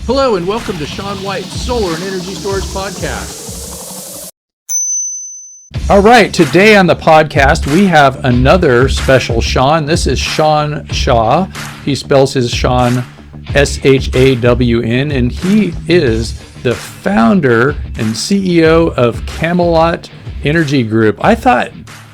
Hello and welcome to Shawn White's Solar and Energy Storage Podcast. All right, today on the podcast we have another special Shawn. This is Shawn Shaw. He spells his Shawn S-H-A-W-N, and he is the founder and CEO of Camelot Energy Group. I thought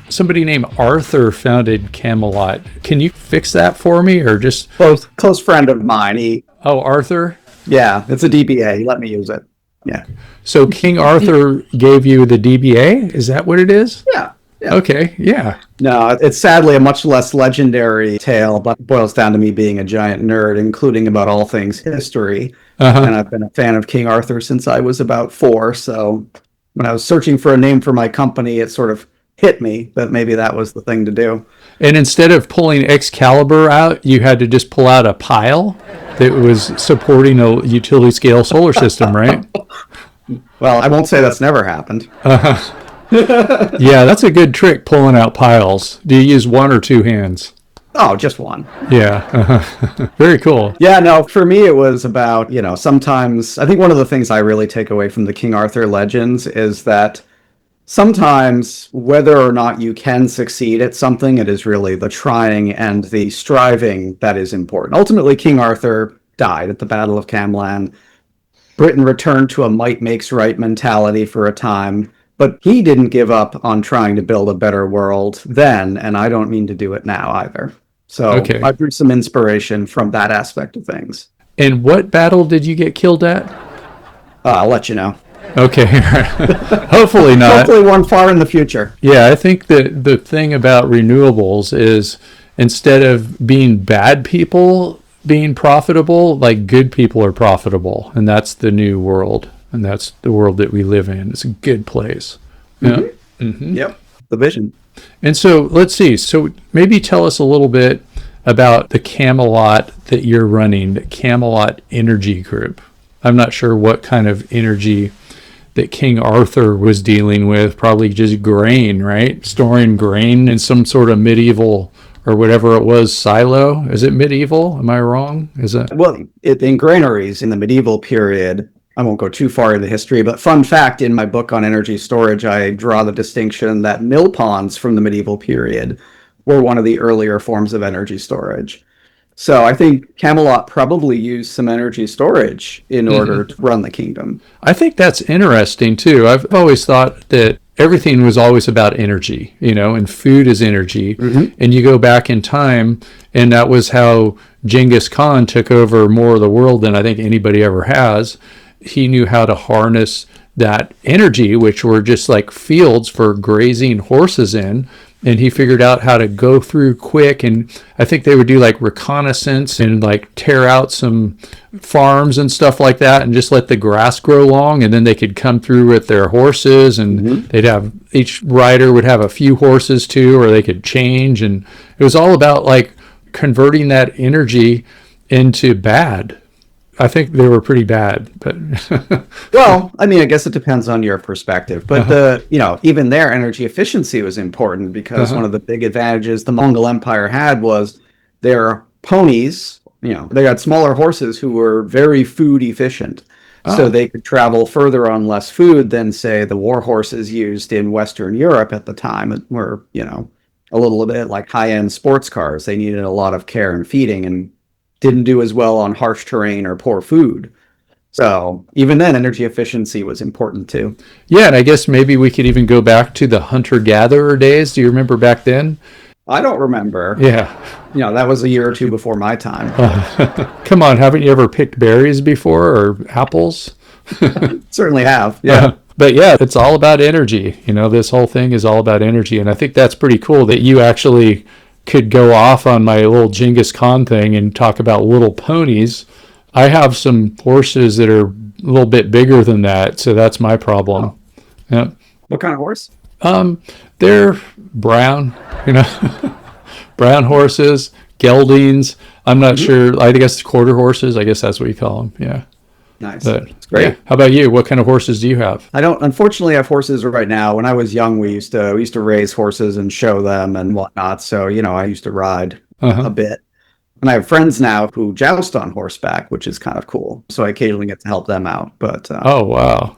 somebody named Arthur founded Camelot. Can you fix that for me, or just... Close friend of mine. Oh, Arthur? Yeah, it's a DBA. He let me use it. Yeah. So King Arthur gave you the DBA? Is that what it is? Yeah. Okay, yeah. No, it's sadly a much less legendary tale, but it boils down to me being a giant nerd, including about all things history. And I've been a fan of King Arthur since I was about 4. So when I was searching for a name for my company, it sort of hit me that maybe that was the thing to do. And instead of pulling Excalibur out, you had to just pull out a pile that was supporting a utility scale solar system, right? Well, I won't say that's never happened. Yeah, that's a good trick, pulling out piles. Do you use one or two hands? Oh, just one. Yeah. Very cool. Yeah, no, for me it was about, sometimes, I think one of the things I really take away from the King Arthur legends is that sometimes whether or not you can succeed at something, it is really the trying and the striving that is important. Ultimately, King Arthur died at the Battle of Camelot. Britain returned to a might makes right mentality for a time, but he didn't give up on trying to build a better world then, and I don't mean to do it now either. So I drew some inspiration from that aspect of things. And what battle did you get killed at? I'll let you know. Okay. Hopefully not. Hopefully one far in the future. Yeah, I think that the thing about renewables is instead of being bad people being profitable, like good people are profitable. And that's the new world. And that's the world that we live in. It's a good place. Yeah. Mm-hmm. Yep. The vision. And so let's see. So maybe tell us a little bit about the Camelot that you're running, the Camelot Energy Group. I'm not sure what kind of energy that King Arthur was dealing with, probably just grain, right? Storing grain in some sort of medieval or whatever it was, silo. Is it medieval? Am I wrong? Is it? Well, in granaries in the medieval period, I won't go too far into history, but fun fact, in my book on energy storage, I draw the distinction that mill ponds from the medieval period were one of the earlier forms of energy storage. So I think Camelot probably used some energy storage in order to run the kingdom. I think that's interesting too. I've always thought that everything was always about energy, and food is energy. And you go back in time, and that was how Genghis Khan took over more of the world than I think anybody ever has. He knew how to harness that energy, which were just like fields for grazing horses in. And he figured out how to go through quick. And I think they would do like reconnaissance and like tear out some farms and stuff like that and just let the grass grow long. And then they could come through with their horses, and they'd have, each rider would have a few horses too, or they could change. And it was all about like converting that energy into bad. I think they were pretty bad, but well, I mean, I guess it depends on your perspective. But even their energy efficiency was important because one of the big advantages the Mongol Empire had was their ponies. They had smaller horses who were very food efficient, so they could travel further on less food than, say, the war horses used in Western Europe at the time. It were a little bit like high-end sports cars. They needed a lot of care and feeding, and didn't do as well on harsh terrain or poor food. So even then, energy efficiency was important too. Yeah, and I guess maybe we could even go back to the hunter-gatherer days. Do you remember back then? I don't remember. Yeah. That was a year or two before my time. Come on, haven't you ever picked berries before, or apples? Certainly have, yeah. But yeah, it's all about energy. This whole thing is all about energy. And I think that's pretty cool that you actually could go off on my little Genghis Khan thing and talk about little ponies. I have some horses that are a little bit bigger than that, so that's my problem. Oh. Yeah. What kind of horse? They're brown, brown horses, geldings. I'm not sure. I guess quarter horses. I guess that's what you call them. Yeah. Nice. That's great. Yeah. How about you? What kind of horses do you have? I don't, unfortunately, have horses right now. When I was young, we used to raise horses and show them and whatnot. So, I used to ride a bit. And I have friends now who joust on horseback, which is kind of cool. So I occasionally get to help them out. But Oh, wow.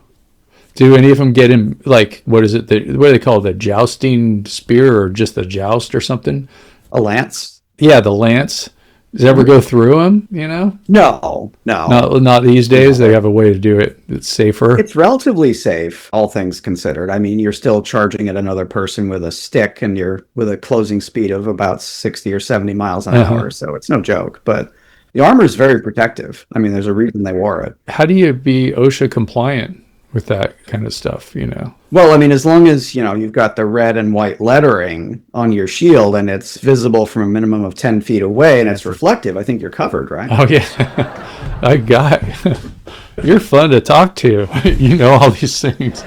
Do any of them get in, like, what is it? What do they call it? The jousting spear or just the joust or something? a lance? Yeah, the lance. Does it ever go through them, you know? No. Not these days. They have a way to do it. It's safer. It's relatively safe, all things considered. I mean, you're still charging at another person with a stick, and you're with a closing speed of about 60 or 70 miles an hour. So it's no joke. But the armor is very protective. I mean, there's a reason they wore it. How do you be OSHA compliant with that kind of stuff, you know? Well, I mean, as long as, you've got the red and white lettering on your shield and it's visible from a minimum of 10 feet away and it's reflective, I think you're covered, right? Oh, yeah. I got You're fun to talk to. You know all these things.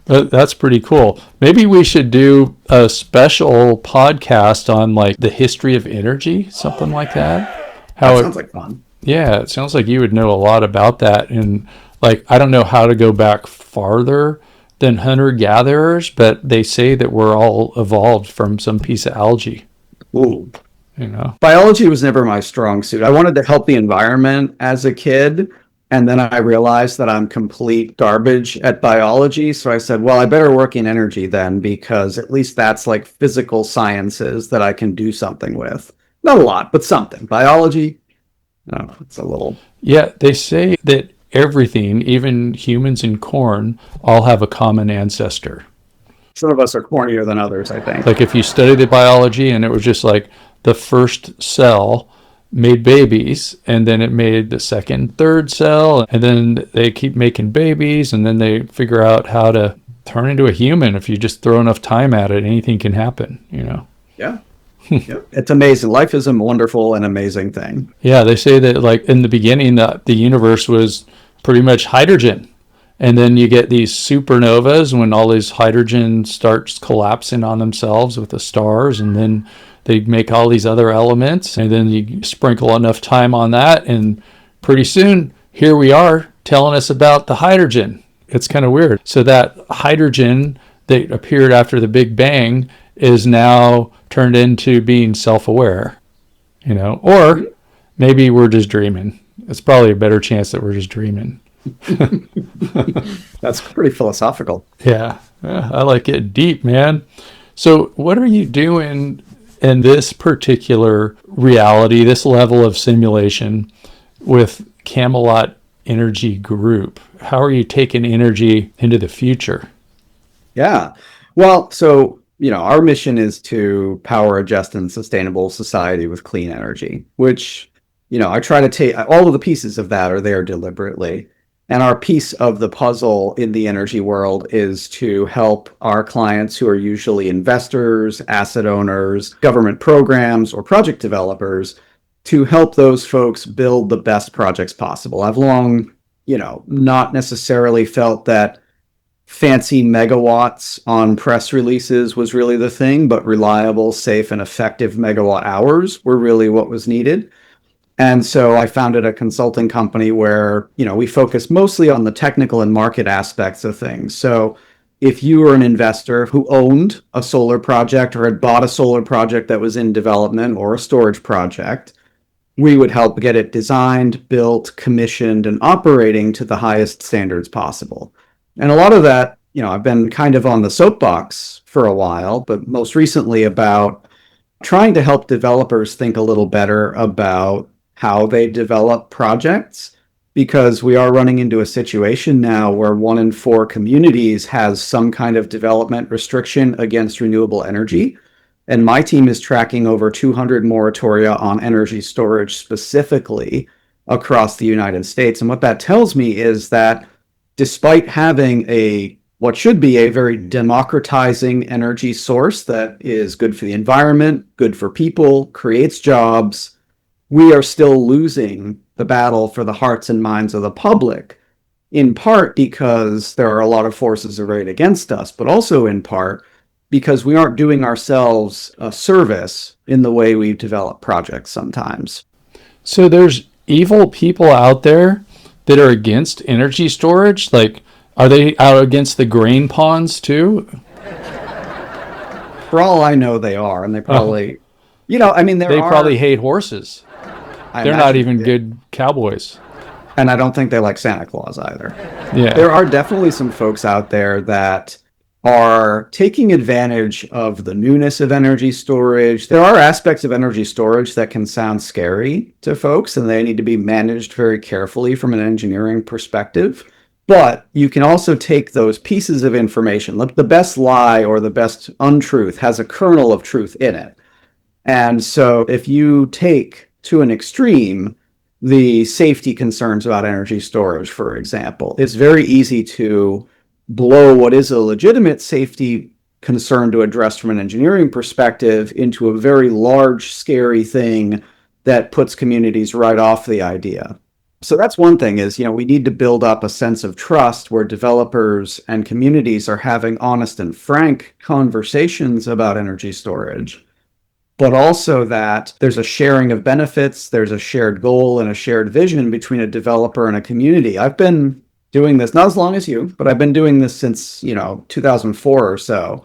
That's pretty cool. Maybe we should do a special podcast on, like, the history of energy, something like that. That sounds like fun. Yeah, it sounds like you would know a lot about that. And, like, I don't know how to go back farther than hunter-gatherers, but they say that we're all evolved from some piece of algae. Ooh. You know? Biology was never my strong suit. I wanted to help the environment as a kid, and then I realized that I'm complete garbage at biology. So I said, well, I better work in energy then, because at least that's like physical sciences that I can do something with. Not a lot, but something. Biology, no, it's a little. Yeah, they say that everything, even humans and corn, all have a common ancestor. Some of us are cornier than others, I think. Like, if you study the biology and it was just like the first cell made babies, and then it made the second, third cell, and then they keep making babies, and then they figure out how to turn into a human. If you just throw enough time at it, anything can happen, you know? Yeah. Yep. It's amazing. Life is a wonderful and amazing thing. Yeah, they say that, like, in the beginning, the universe was pretty much hydrogen. And then you get these supernovas when all this hydrogen starts collapsing on themselves with the stars, and then they make all these other elements, and then you sprinkle enough time on that, and pretty soon, here we are telling us about the hydrogen. It's kind of weird. So that hydrogen that appeared after the Big Bang is now turned into being self-aware, you know? Or maybe we're just dreaming. It's probably a better chance that we're just dreaming. That's pretty philosophical. Yeah, I like it deep, man. So what are you doing in this particular reality, this level of simulation with Camelot Energy Group? How are you taking energy into the future? Yeah. Well, so, our mission is to power a just and sustainable society with clean energy, which, I try to take all of the pieces of that are there deliberately. And our piece of the puzzle in the energy world is to help our clients, who are usually investors, asset owners, government programs, or project developers, to help those folks build the best projects possible. I've long, not necessarily felt that fancy megawatts on press releases was really the thing, but reliable, safe, and effective megawatt hours were really what was needed. And so I founded a consulting company where, we focus mostly on the technical and market aspects of things. So if you were an investor who owned a solar project or had bought a solar project that was in development, or a storage project, we would help get it designed, built, commissioned, and operating to the highest standards possible. And a lot of that, I've been kind of on the soapbox for a while, but most recently about trying to help developers think a little better about how they develop projects, because we are running into a situation now where 1 in 4 communities has some kind of development restriction against renewable energy. And my team is tracking over 200 moratoria on energy storage specifically across the United States. And what that tells me is that despite having what should be a very democratizing energy source that is good for the environment, good for people, creates jobs, we are still losing the battle for the hearts and minds of the public, in part because there are a lot of forces arrayed against us, but also in part because we aren't doing ourselves a service in the way we develop projects sometimes. So there's evil people out there that are against energy storage? Like, are they out against the grain ponds too? For all I know, they are, and they probably I mean, They probably hate horses. I They're not imagine even they did. good cowboys. And I don't think they like Santa Claus either. Yeah. There are definitely some folks out there that are taking advantage of the newness of energy storage. There are aspects of energy storage that can sound scary to folks, and they need to be managed very carefully from an engineering perspective. But you can also take those pieces of information. Look, the best lie or the best untruth has a kernel of truth in it. And so if you take to an extreme the safety concerns about energy storage, for example, it's very easy to blow what is a legitimate safety concern to address from an engineering perspective into a very large, scary thing that puts communities right off the idea. So that's one thing is, we need to build up a sense of trust where developers and communities are having honest and frank conversations about energy storage, but also that there's a sharing of benefits, there's a shared goal and a shared vision between a developer and a community. I've been doing this, not as long as you, but I've been doing this since, 2004 or so.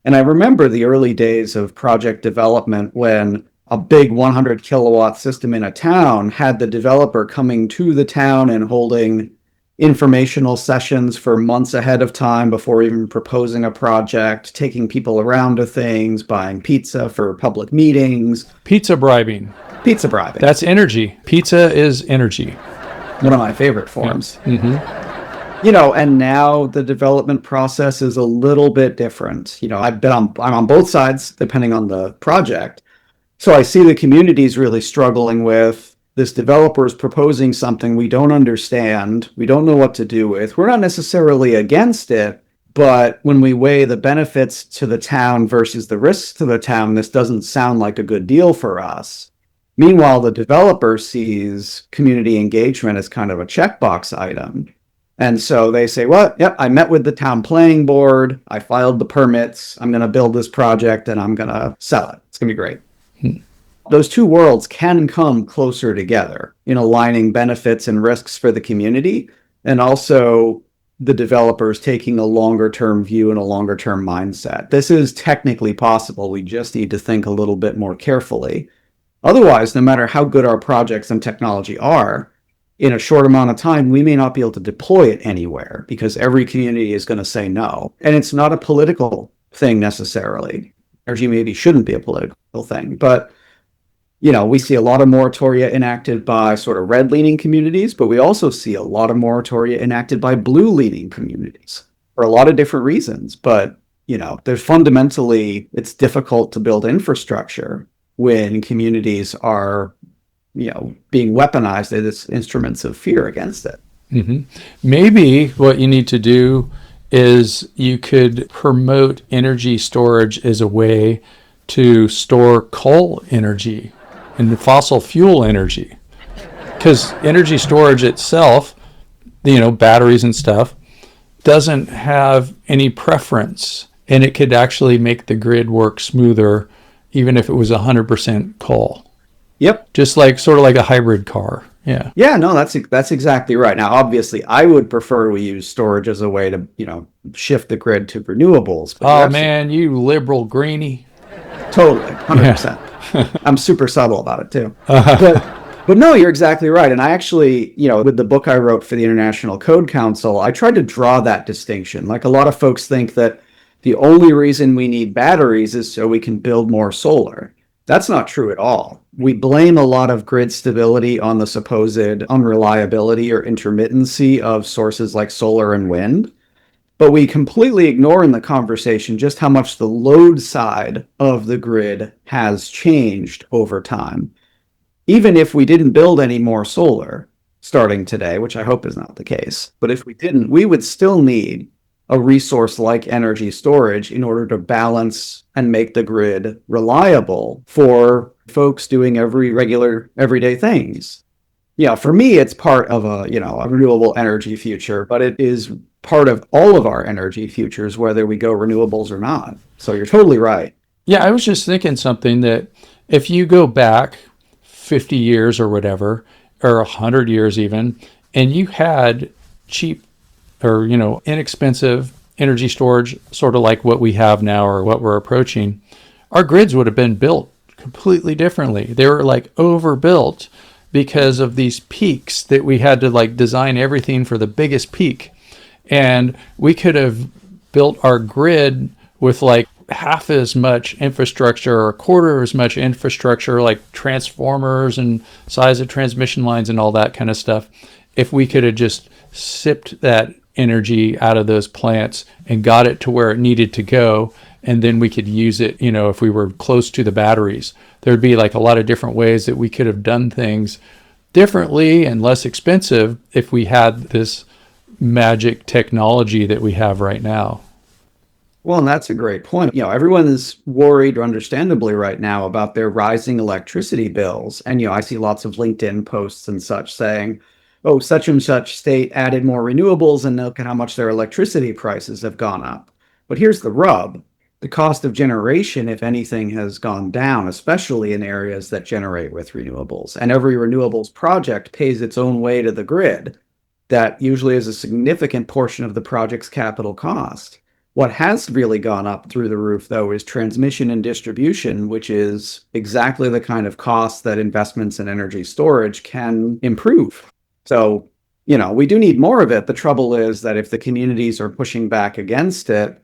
And I remember the early days of project development when a big 100 kilowatt system in a town had the developer coming to the town and holding informational sessions for months ahead of time before even proposing a project, taking people around to things, buying pizza for public meetings. Pizza bribing. Pizza bribing. That's energy. Pizza is energy. One of my favorite forms. Yeah. Mm-hmm. And now the development process is a little bit different. I'm on both sides depending on the project. So I see the communities really struggling with this developer is proposing something we don't understand, we don't know what to do with. We're not necessarily against it, but when we weigh the benefits to the town versus the risks to the town, this doesn't sound like a good deal for us. Meanwhile, the developer sees community engagement as kind of a checkbox item. And so they say, well, yep, I met with the town planning board, I filed the permits, I'm going to build this project and I'm going to sell it. It's going to be great. Those two worlds can come closer together in aligning benefits and risks for the community, and also the developers taking a longer term view and a longer term mindset. This is technically possible. We just need to think a little bit more carefully. Otherwise, no matter how good our projects and technology are, in a short amount of time, we may not be able to deploy it anywhere because every community is going to say no. And it's not a political thing necessarily. Energy maybe shouldn't be a political thing, but we see a lot of moratoria enacted by sort of red-leaning communities, but we also see a lot of moratoria enacted by blue-leaning communities for a lot of different reasons. But, there's fundamentally, it's difficult to build infrastructure when communities are, being weaponized as instruments of fear against it. Mm-hmm. Maybe what you need to do is you could promote energy storage as a way to store coal energy and fossil fuel energy, because energy storage itself, batteries and stuff, doesn't have any preference, and it could actually make the grid work smoother even if it was 100% coal. Yep. Just like sort of like a hybrid car. Yeah. Yeah, no, that's exactly right. Now, obviously, I would prefer we use storage as a way to, shift the grid to renewables. Oh man, you liberal greenie. Totally, 100%. Yeah. I'm super subtle about it too. But no, you're exactly right. And I actually, with the book I wrote for the International Code Council, I tried to draw that distinction. Like a lot of folks think that the only reason we need batteries is so we can build more solar. That's not true at all. We blame a lot of grid stability on the supposed unreliability or intermittency of sources like solar and wind. But we completely ignore in the conversation just how much the load side of the grid has changed over time. Even if we didn't build any more solar starting today, which I hope is not the case, but if we didn't, we would still need a resource like energy storage in order to balance and make the grid reliable for folks doing everyday things. For me, it's part of a renewable energy future, but it is part of all of our energy futures, whether we go renewables or not. So you're totally right. Yeah, I was just thinking something that if you go back 50 years or whatever, or 100 years even, and you had cheap or, inexpensive energy storage, sort of like what we have now or what we're approaching, our grids would have been built completely differently. They were like overbuilt because of these peaks that we had to like design everything for the biggest peak. And we could have built our grid with like half as much infrastructure or a quarter as much infrastructure, like transformers and size of transmission lines and all that kind of stuff, if we could have just sipped that energy out of those plants and got it to where it needed to go. And then we could use it, you know, if we were close to the batteries. There'd be like a lot of different ways that we could have done things differently and less expensive if we had this magic technology that we have right now. Well, and that's a great point. Everyone is worried, understandably, right now about their rising electricity bills. And, I see lots of LinkedIn posts and such saying, oh, such and such state added more renewables and look at how much their electricity prices have gone up. But here's the rub. The cost of generation, if anything, has gone down, especially in areas that generate with renewables. And every renewables project pays its own way to the grid. That usually is a significant portion of the project's capital cost. What has really gone up through the roof, though, is transmission and distribution, which is exactly the kind of cost that investments in energy storage can improve. So, we do need more of it. The trouble is that if the communities are pushing back against it,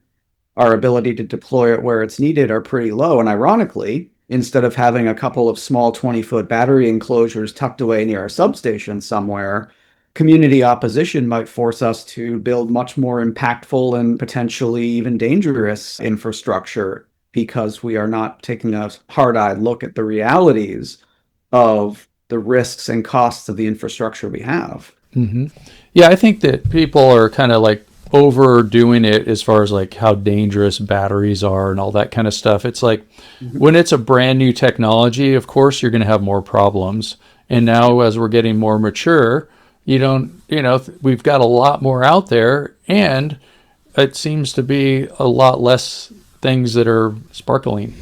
our ability to deploy it where it's needed are pretty low. And ironically, instead of having a couple of small 20-foot battery enclosures tucked away near a substation somewhere, community opposition might force us to build much more impactful and potentially even dangerous infrastructure because we are not taking a hard-eyed look at the realities of the risks and costs of the infrastructure we have. Mm-hmm. Yeah, I think that people are kind of like overdoing it as far as like how dangerous batteries are and all that kind of stuff. It's like when it's a brand new technology, of course, you're going to have more problems. And now as we're getting more mature, we've got a lot more out there, and it seems to be a lot less things that are sparkling.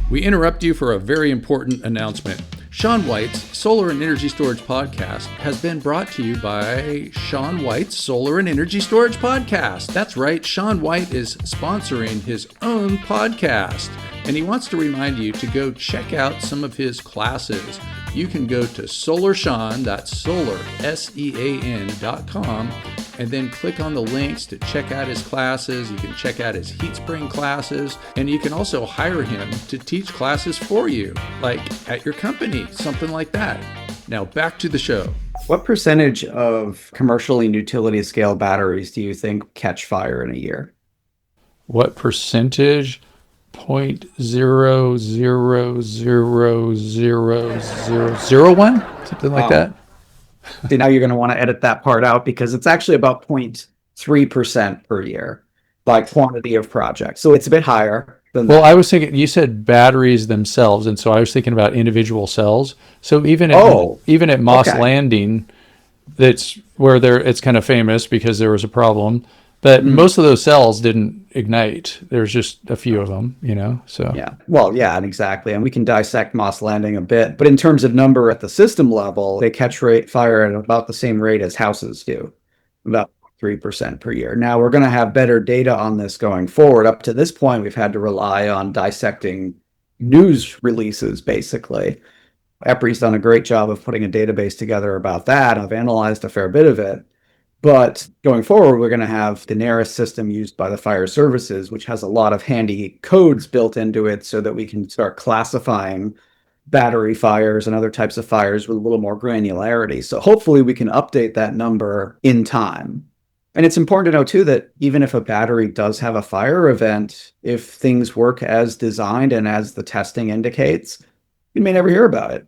We interrupt you for a very important announcement. Shawn White's Solar and Energy Storage Podcast has been brought to you by Shawn White's Solar and Energy Storage Podcast. That's right, Shawn White is sponsoring his own podcast, and he wants to remind you to go check out some of his classes. You can go to SolarSEAN, that's Solar, SEAN.com, and then click on the links to check out his classes. You can check out his heat spring classes, and you can also hire him to teach classes for you, like at your company, something like that. Now back to the show. What percentage of commercial and utility scale batteries do you think catch fire in a year? What percentage? 0.0000001, something like that. See, now you're going to want to edit that part out because it's actually about 0.3% per year by quantity of projects. So it's a bit higher than that. Well, I was thinking, you said batteries themselves, and so I was thinking about individual cells. So even at Moss Landing, that's where it's kind of famous because there was a problem. But most of those cells didn't ignite. There's just a few of them, so. Yeah. Well, yeah, and exactly. And we can dissect Moss Landing a bit. But in terms of number at the system level, they catch fire at about the same rate as houses do, about 3% per year. Now, we're going to have better data on this going forward. Up to this point, we've had to rely on dissecting news releases, basically. EPRI's done a great job of putting a database together about that. I've analyzed a fair bit of it. But going forward, we're going to have the NABCEP system used by the fire services, which has a lot of handy codes built into it so that we can start classifying battery fires and other types of fires with a little more granularity. So hopefully we can update that number in time. And it's important to know, too, that even if a battery does have a fire event, if things work as designed and as the testing indicates, you may never hear about it.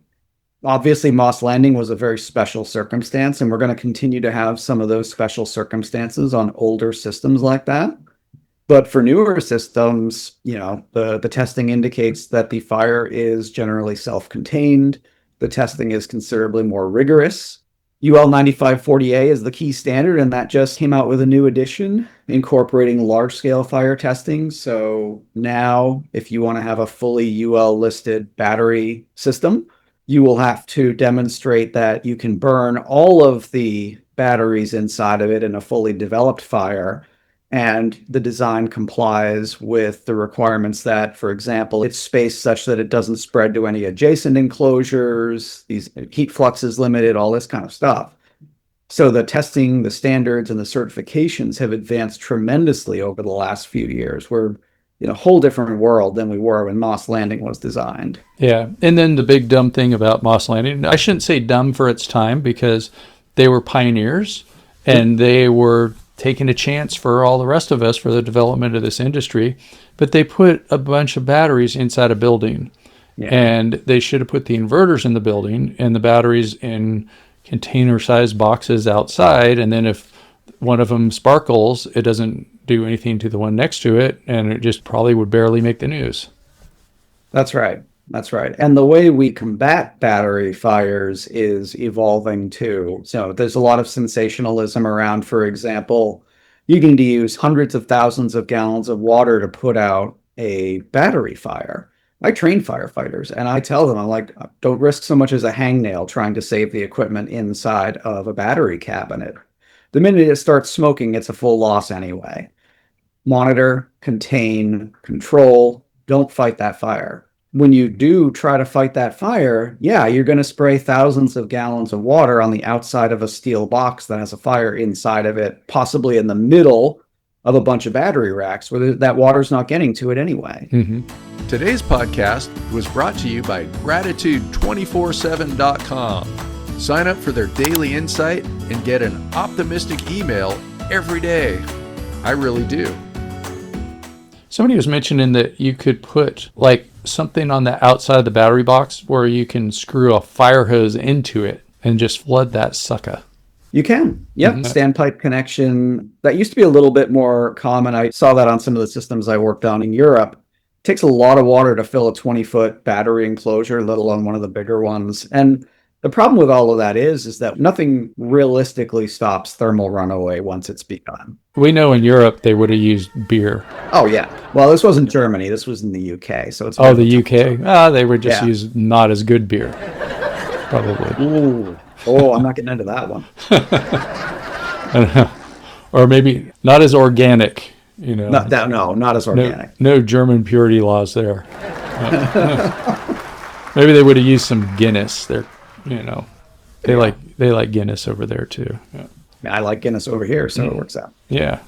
Obviously, Moss Landing was a very special circumstance, and we're going to continue to have some of those special circumstances on older systems like that. But for newer systems, the testing indicates that the fire is generally self-contained. The testing is considerably more rigorous. UL 9540A is the key standard, and that just came out with a new edition incorporating large-scale fire testing. So now, if you want to have a fully UL-listed battery system, you will have to demonstrate that you can burn all of the batteries inside of it in a fully developed fire, and the design complies with the requirements that, for example, it's spaced such that it doesn't spread to any adjacent enclosures, these heat flux is limited, all this kind of stuff. So the testing, the standards, and the certifications have advanced tremendously over the last few years. We're in a whole different world than we were when Moss Landing was designed. Yeah. And then the big dumb thing about Moss Landing, I shouldn't say dumb for its time, because they were pioneers and they were taking a chance for all the rest of us for the development of this industry. But they put a bunch of batteries inside a building. Yeah. And they should have put the inverters in the building and the batteries in container-sized boxes outside. And then if one of them sparkles, it doesn't do anything to the one next to it, and it just probably would barely make the news. That's right. That's right. And the way we combat battery fires is evolving too. So there's a lot of sensationalism around, for example, you need to use hundreds of thousands of gallons of water to put out a battery fire. I train firefighters and I tell them, I'm like, don't risk so much as a hangnail trying to save the equipment inside of a battery cabinet. The minute it starts smoking, it's a full loss anyway. Monitor, contain, control, don't fight that fire. When you do try to fight that fire, yeah, you're going to spray thousands of gallons of water on the outside of a steel box that has a fire inside of it, possibly in the middle of a bunch of battery racks where that water's not getting to it anyway. Mm-hmm. Today's podcast was brought to you by Gratitude247.com. Sign up for their daily insight and get an optimistic email every day. I really do. Somebody was mentioning that you could put like something on the outside of the battery box where you can screw a fire hose into it and just flood that sucker. You can. Yep. Mm-hmm. Standpipe connection. That used to be a little bit more common. I saw that on some of the systems I worked on in Europe. It takes a lot of water to fill a 20-foot battery enclosure, let alone one of the bigger ones. And the problem with all of that is that nothing realistically stops thermal runaway once it's begun. We know in Europe they would have used beer. Oh, yeah. Well, this wasn't Germany. This was in the UK. So it's the UK? They would just use not as good beer. Probably. Ooh. Oh, I'm not getting into that one. I don't know. Or maybe not as organic, you know. Not as organic. No German purity laws there. Maybe they would have used some Guinness. They like Guinness over there too. Yeah. I like Guinness over here, so it works out. Yeah.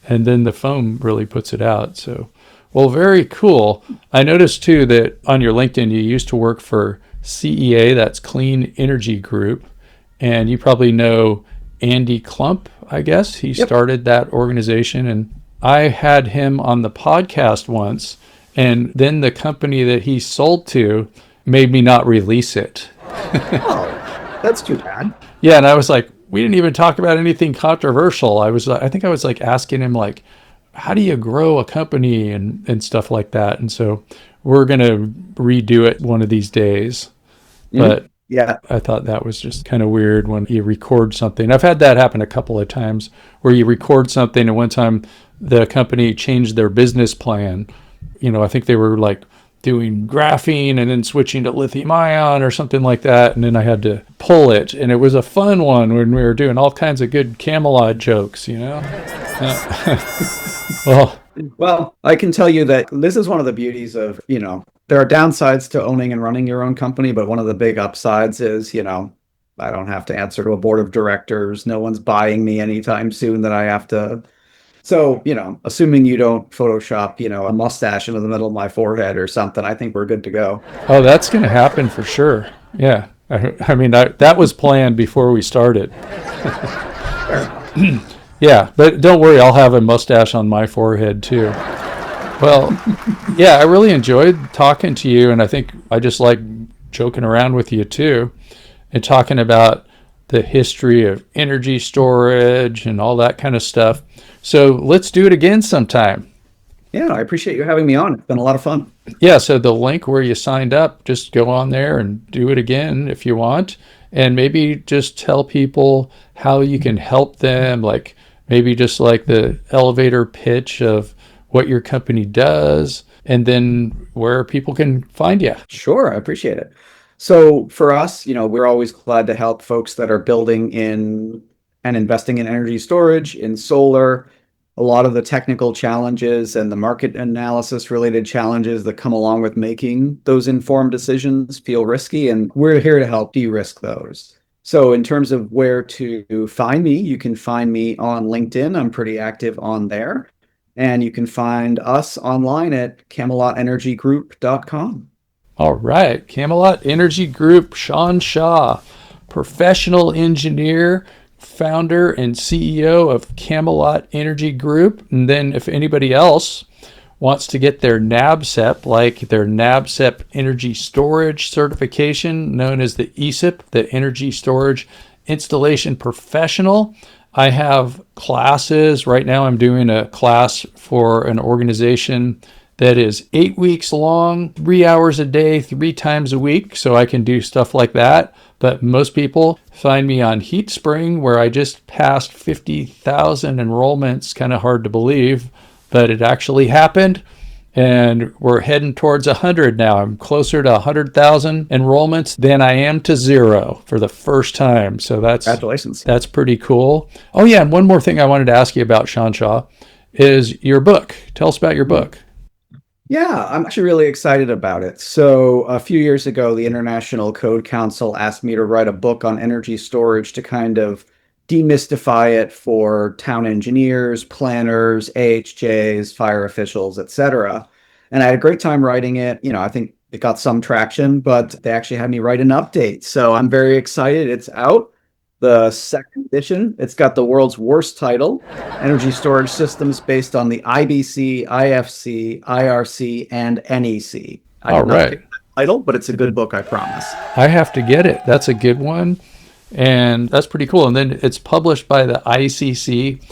And then the foam really puts it out. So, well, very cool. I noticed too that on your LinkedIn you used to work for CEA, that's Clean Energy Group, and you probably know Andy Klump, I guess. He started that organization, and I had him on the podcast once, and then the company that he sold to made me not release it. Oh, that's too bad. Yeah, and I was like, we didn't even talk about anything controversial. I think I was like asking him like, how do you grow a company and stuff like that? And so we're going to redo it one of these days. But yeah, I thought that was just kind of weird when you record something. I've had that happen a couple of times where you record something, and one time the company changed their business plan. You know, I think they were like doing graphene and then switching to lithium ion or something like that. And then I had to pull it. And it was a fun one when we were doing all kinds of good Camelot jokes, you know? Well, I can tell you that this is one of the beauties of, there are downsides to owning and running your own company, but one of the big upsides is, I don't have to answer to a board of directors. No one's buying me anytime soon that I have to. So, assuming you don't Photoshop, a mustache into the middle of my forehead or something, I think we're good to go. Oh, that's going to happen for sure. Yeah. I mean, that was planned before we started. Yeah, but don't worry, I'll have a mustache on my forehead too. Well, yeah, I really enjoyed talking to you, and I think I just like joking around with you too, and talking about the history of energy storage and all that kind of stuff. So let's do it again sometime. Yeah, I appreciate you having me on. It's been a lot of fun. Yeah, so the link where you signed up, just go on there and do it again if you want, and maybe just tell people how you can help them, like maybe just like the elevator pitch of what your company does, and then where people can find you. Sure, I appreciate it. So for us, we're always glad to help folks that are building in and investing in energy storage, in solar, a lot of the technical challenges and the market analysis related challenges that come along with making those informed decisions feel risky, and we're here to help de-risk those. So in terms of where to find me, you can find me on LinkedIn. I'm pretty active on there. And you can find us online at CamelotEnergyGroup.com. All right. Camelot Energy Group, Shawn Shaw, professional engineer, founder and CEO of Camelot Energy Group. And then if anybody else wants to get their NABCEP, like their NABCEP Energy Storage certification, known as the ESIP, the Energy Storage Installation Professional, I have classes. Right now I'm doing a class for an organization that is 8 weeks long, 3 hours a day, 3 times a week. So I can do stuff like that. But most people find me on HeatSpring, where I just passed 50,000 enrollments. Kind of hard to believe, but it actually happened. And we're heading towards 100 now. I'm closer to 100,000 enrollments than I am to 0 for the first time. So Congratulations. That's pretty cool. Oh yeah, and one more thing I wanted to ask you about, Shawn Shaw, is your book. Tell us about your book. Yeah, I'm actually really excited about it. So a few years ago, the International Code Council asked me to write a book on energy storage to kind of demystify it for town engineers, planners, AHJs, fire officials, etc. And I had a great time writing it. You know, I think it got some traction, but they actually had me write an update. So I'm very excited. It's out. The second edition. It's got the world's worst title, Energy Storage Systems Based on the IBC, IFC, IRC, and NEC. All right. Title, but it's a good book, I promise. I have to get it. That's a good one. And that's pretty cool. And then it's published by the ICC,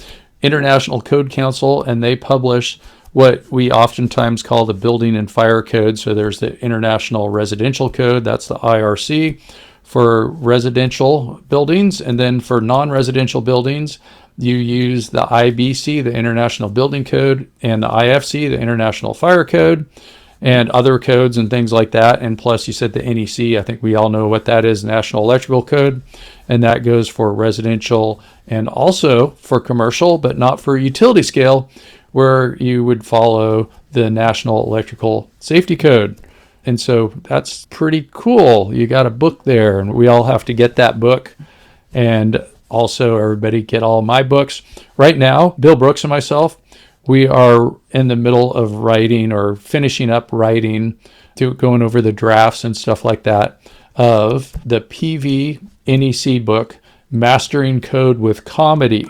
International Code Council, and they publish what we oftentimes call the Building and Fire Code. So there's the International Residential Code, that's the IRC, for residential buildings. And then for non-residential buildings, you use the IBC, the International Building Code, and the IFC, the International Fire Code, and other codes and things like that. And plus, you said the NEC, I think we all know what that is, National Electrical Code, and that goes for residential and also for commercial, but not for utility scale, where you would follow the National Electrical Safety Code. And so that's pretty cool. You got a book there, and we all have to get that book. And also, everybody get all my books. Right now, Bill Brooks and myself, we are in the middle of writing or finishing up writing, going over the drafts and stuff like that, of the PV NEC book, Mastering Code with Comedy.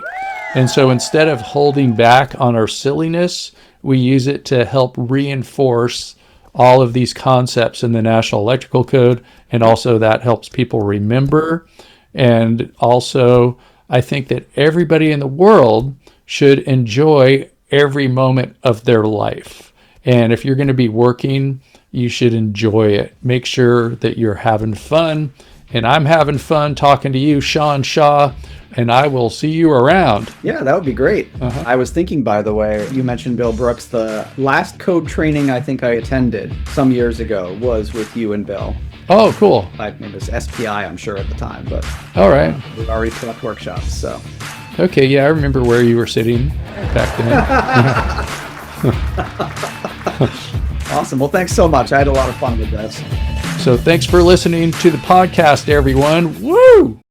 And so instead of holding back on our silliness, we use it to help reinforce all of these concepts in the National Electrical Code, and also that helps people remember. And also, I think that everybody in the world should enjoy every moment of their life. And if you're going to be working, you should enjoy it. Make sure that you're having fun. And I'm having fun talking to you, Shawn Shaw, and I will see you around. Yeah, that would be great. I was thinking, by the way, you mentioned Bill Brooks. The last code training I think I attended some years ago was with you and Bill. Oh, cool. I think it was SPI, I'm sure, at the time, but all right. We've already put up workshops, so. Okay, yeah, I remember where you were sitting back then. Awesome. Well, thanks so much. I had a lot of fun with this. So thanks for listening to the podcast, everyone. Woo!